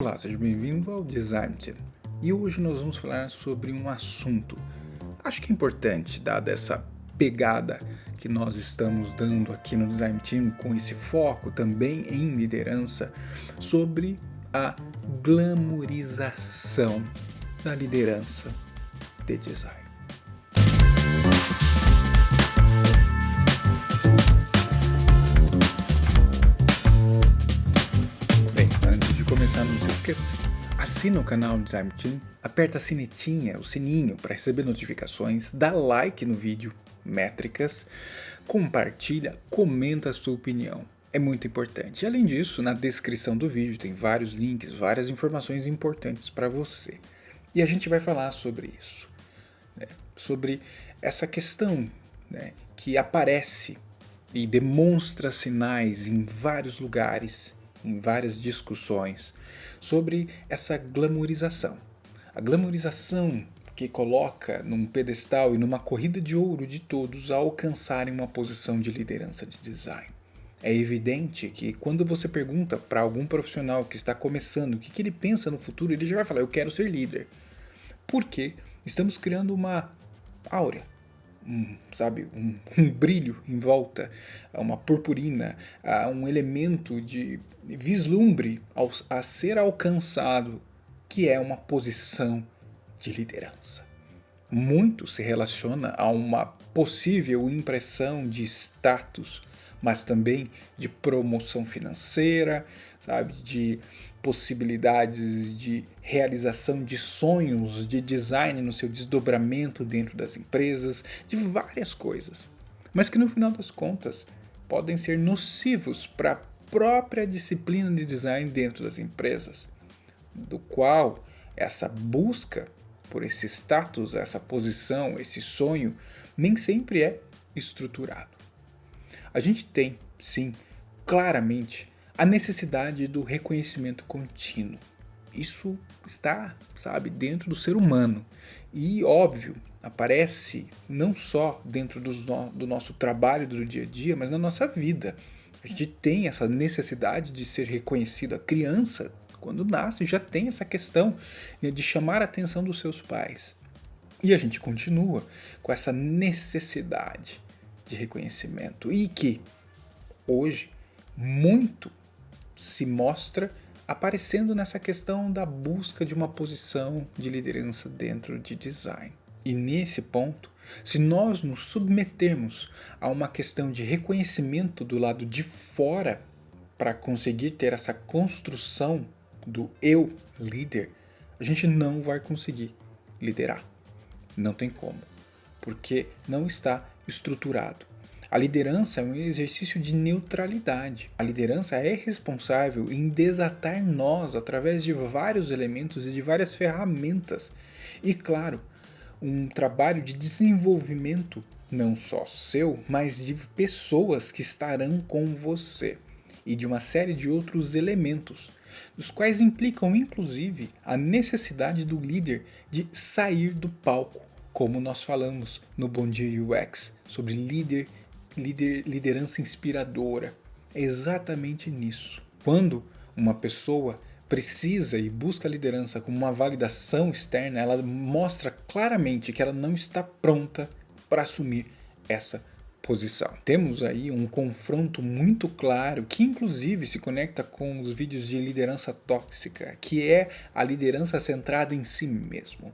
Olá, seja bem-vindo ao Design Team. E hoje nós vamos falar sobre um assunto. Acho que é importante, dada essa pegada que nós estamos dando aqui no Design Team, com esse foco também em liderança, sobre a glamorização da liderança de design. Bem, antes de começar, não se esqueça, assina o canal Design Team, aperta a sinetinha, o sininho para receber notificações, dá like no vídeo, métricas, compartilha, comenta a sua opinião. É muito importante. Além disso, na descrição do vídeo tem vários links, várias informações importantes para você. E a gente vai falar sobre isso, né? Sobre essa questão, né, que aparece e demonstra sinais em vários lugares, em várias discussões, sobre essa glamorização. A glamorização que coloca num pedestal e numa corrida de ouro de todos a alcançarem uma posição de liderança de design. É evidente que quando você pergunta para algum profissional que está começando o que ele pensa no futuro, ele já vai falar: eu quero ser líder. Porque estamos criando uma áurea, um brilho em volta, uma purpurina, um elemento de vislumbre a ser alcançado, que é uma posição de liderança. Muito se relaciona a uma possível impressão de status, mas também de promoção financeira, sabe, de possibilidades de realização de sonhos de design no seu desdobramento dentro das empresas, de várias coisas, mas que no final das contas podem ser nocivos para a própria disciplina de design dentro das empresas, do qual essa busca por esse status, essa posição, esse sonho, nem sempre é estruturado. A gente tem, sim, claramente, a necessidade do reconhecimento contínuo. Isso está, dentro do ser humano. E, óbvio, aparece não só dentro do nosso trabalho do dia a dia, mas na nossa vida. A gente tem essa necessidade de ser reconhecido. A criança, quando nasce, já tem essa questão, né, de chamar a atenção dos seus pais. E a gente continua com essa necessidade de reconhecimento. E que, hoje, muito se mostra aparecendo nessa questão da busca de uma posição de liderança dentro de design. E nesse ponto, se nós nos submetermos a uma questão de reconhecimento do lado de fora para conseguir ter essa construção do eu líder, a gente não vai conseguir liderar. Não tem como, porque não está estruturado. A liderança é um exercício de neutralidade. A liderança é responsável em desatar nós através de vários elementos e de várias ferramentas. E claro, um trabalho de desenvolvimento não só seu, mas de pessoas que estarão com você. E de uma série de outros elementos, os quais implicam inclusive a necessidade do líder de sair do palco, como nós falamos no Bom Dia UX, sobre liderança inspiradora. É exatamente nisso. Quando uma pessoa precisa e busca a liderança como uma validação externa, ela mostra claramente que ela não está pronta para assumir essa posição. Temos aí um confronto muito claro, que inclusive se conecta com os vídeos de liderança tóxica, que é a liderança centrada em si mesmo.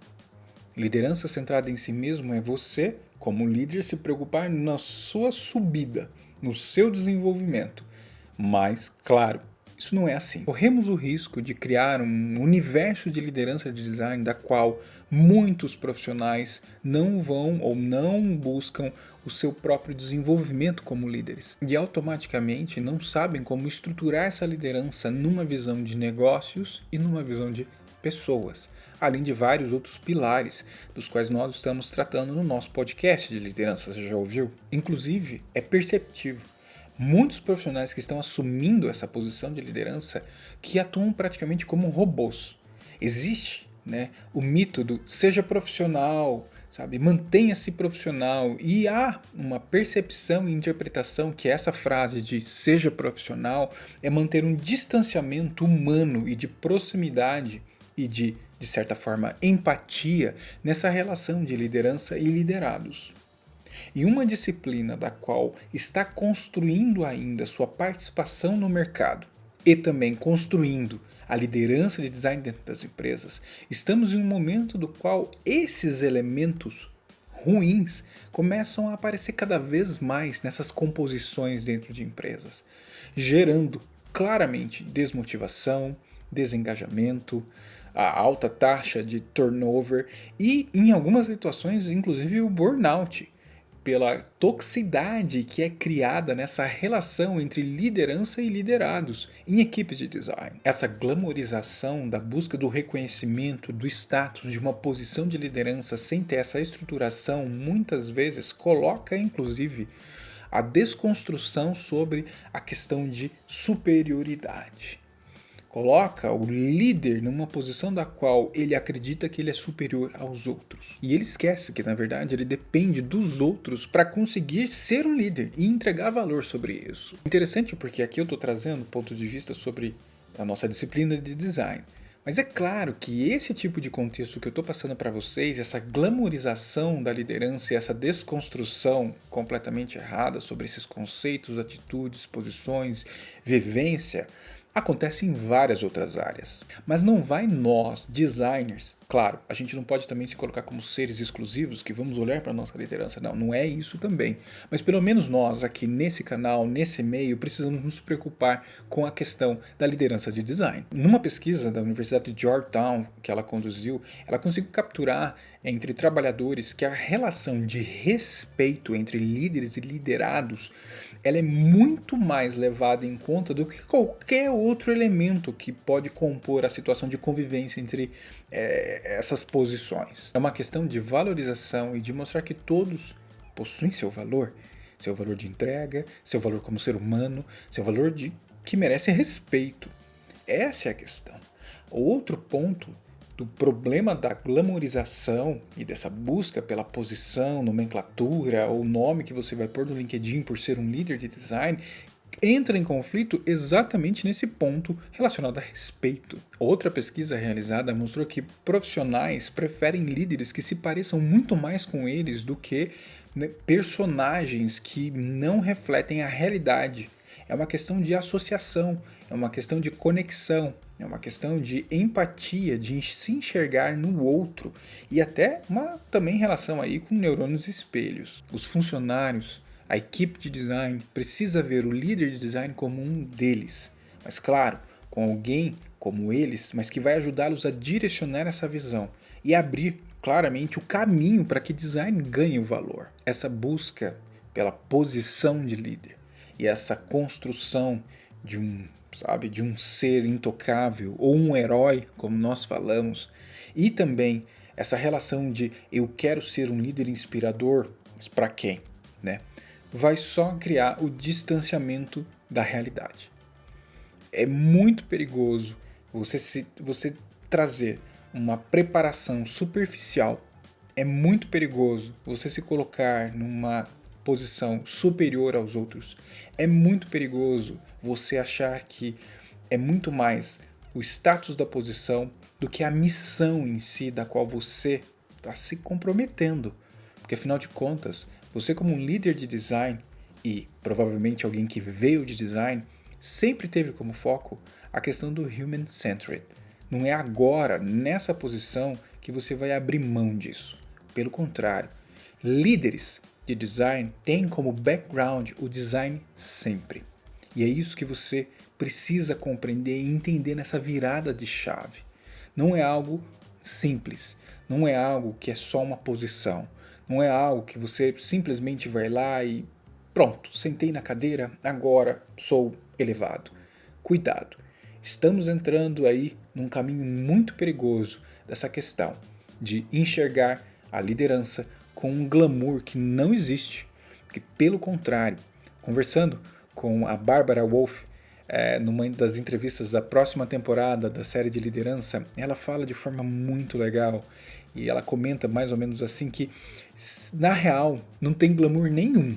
Liderança centrada em si mesmo é você, como líder, se preocupar na sua subida, no seu desenvolvimento. Mas, claro, isso não é assim. Corremos o risco de criar um universo de liderança de design da qual muitos profissionais não vão ou não buscam o seu próprio desenvolvimento como líderes. E automaticamente não sabem como estruturar essa liderança numa visão de negócios e numa visão de pessoas, além de vários outros pilares, dos quais nós estamos tratando no nosso podcast de liderança, você já ouviu? Inclusive, é perceptível muitos profissionais que estão assumindo essa posição de liderança que atuam praticamente como robôs. Existe, né, o mito do seja profissional, sabe? Mantenha-se profissional. E há uma percepção e interpretação que essa frase de seja profissional é manter um distanciamento humano e de proximidade e de certa forma, empatia nessa relação de liderança e liderados. E uma disciplina da qual está construindo ainda sua participação no mercado e também construindo a liderança de design dentro das empresas, estamos em um momento do qual esses elementos ruins começam a aparecer cada vez mais nessas composições dentro de empresas, gerando claramente desmotivação, desengajamento, a alta taxa de turnover e, em algumas situações, inclusive o burnout, pela toxicidade que é criada nessa relação entre liderança e liderados em equipes de design. Essa glamorização da busca do reconhecimento, do status de uma posição de liderança sem ter essa estruturação, muitas vezes coloca inclusive a desconstrução sobre a questão de superioridade. Coloca o líder numa posição da qual ele acredita que ele é superior aos outros. E ele esquece que, na verdade, ele depende dos outros para conseguir ser um líder e entregar valor sobre isso. Interessante porque aqui eu estou trazendo ponto de vista sobre a nossa disciplina de design. Mas é claro que esse tipo de contexto que eu estou passando para vocês, essa glamorização da liderança e essa desconstrução completamente errada sobre esses conceitos, atitudes, posições, vivência, acontece em várias outras áreas. Mas não vai nós, designers, claro, a gente não pode também se colocar como seres exclusivos que vamos olhar para a nossa liderança, não é isso também. Mas pelo menos nós aqui nesse canal, nesse meio, precisamos nos preocupar com a questão da liderança de design. Numa pesquisa da Universidade de Georgetown que ela conduziu, ela conseguiu capturar entre trabalhadores que a relação de respeito entre líderes e liderados ela é muito mais levada em conta do que qualquer outro elemento que pode compor a situação de convivência entre essas posições. É uma questão de valorização e de mostrar que todos possuem seu valor de entrega, seu valor como ser humano, seu valor que merece respeito. Essa é a questão. Outro ponto do problema da glamorização e dessa busca pela posição, nomenclatura ou nome que você vai pôr no LinkedIn por ser um líder de design entra em conflito exatamente nesse ponto relacionado a respeito. Outra pesquisa realizada mostrou que profissionais preferem líderes que se pareçam muito mais com eles do que personagens que não refletem a realidade. É uma questão de associação, é uma questão de conexão, é uma questão de empatia, de se enxergar no outro e até uma também relação aí com neurônios espelhos. Os funcionários, a equipe de design precisa ver o líder de design como um deles, mas claro, com alguém como eles, mas que vai ajudá-los a direcionar essa visão e abrir claramente o caminho para que design ganhe o valor. Essa busca pela posição de líder e essa construção de um ser intocável ou um herói, como nós falamos, e também essa relação de eu quero ser um líder inspirador, mas para quem, né? Vai só criar o distanciamento da realidade. É muito perigoso você trazer uma preparação superficial. É muito perigoso você se colocar numa posição superior aos outros. É muito perigoso você achar que é muito mais o status da posição do que a missão em si da qual você está se comprometendo. Porque afinal de contas, você como um líder de design e provavelmente alguém que veio de design, sempre teve como foco a questão do human-centered. Não é agora, nessa posição, que você vai abrir mão disso. Pelo contrário, líderes de design têm como background o design sempre. E é isso que você precisa compreender e entender nessa virada de chave. Não é algo simples, não é algo que é só uma posição, não é algo que você simplesmente vai lá e pronto, sentei na cadeira, agora sou elevado. Cuidado, estamos entrando aí num caminho muito perigoso dessa questão de enxergar a liderança com um glamour que não existe, que pelo contrário, conversando com a Barbara Wolf, numa das entrevistas da próxima temporada da série de liderança, ela fala de forma muito legal e ela comenta mais ou menos assim que, na real, não tem glamour nenhum.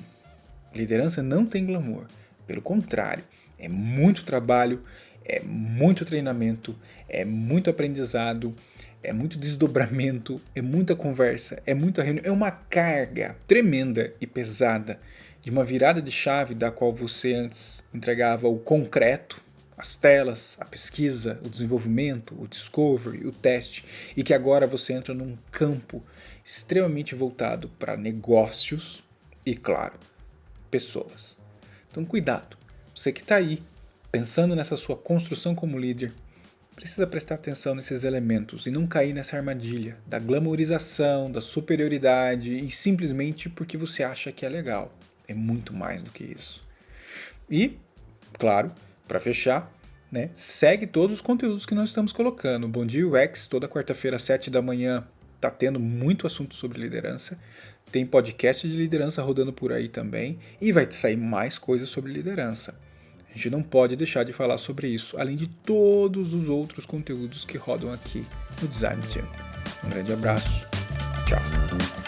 Liderança não tem glamour. Pelo contrário, é muito trabalho, é muito treinamento, é muito aprendizado, é muito desdobramento, é muita conversa, é muita reunião, é uma carga tremenda e pesada de uma virada de chave da qual você antes entregava o concreto, as telas, a pesquisa, o desenvolvimento, o discovery, o teste, e que agora você entra num campo extremamente voltado para negócios e, claro, pessoas. Então, cuidado. Você que está aí, pensando nessa sua construção como líder, precisa prestar atenção nesses elementos e não cair nessa armadilha da glamourização, da superioridade e simplesmente porque você acha que é legal. É muito mais do que isso. E, claro, para fechar, né, segue todos os conteúdos que nós estamos colocando. Bom Dia UX, toda quarta-feira às 7 da manhã, está tendo muito assunto sobre liderança. Tem podcast de liderança rodando por aí também. E vai sair mais coisas sobre liderança. A gente não pode deixar de falar sobre isso, além de todos os outros conteúdos que rodam aqui no Design Team. Um grande abraço. Tchau.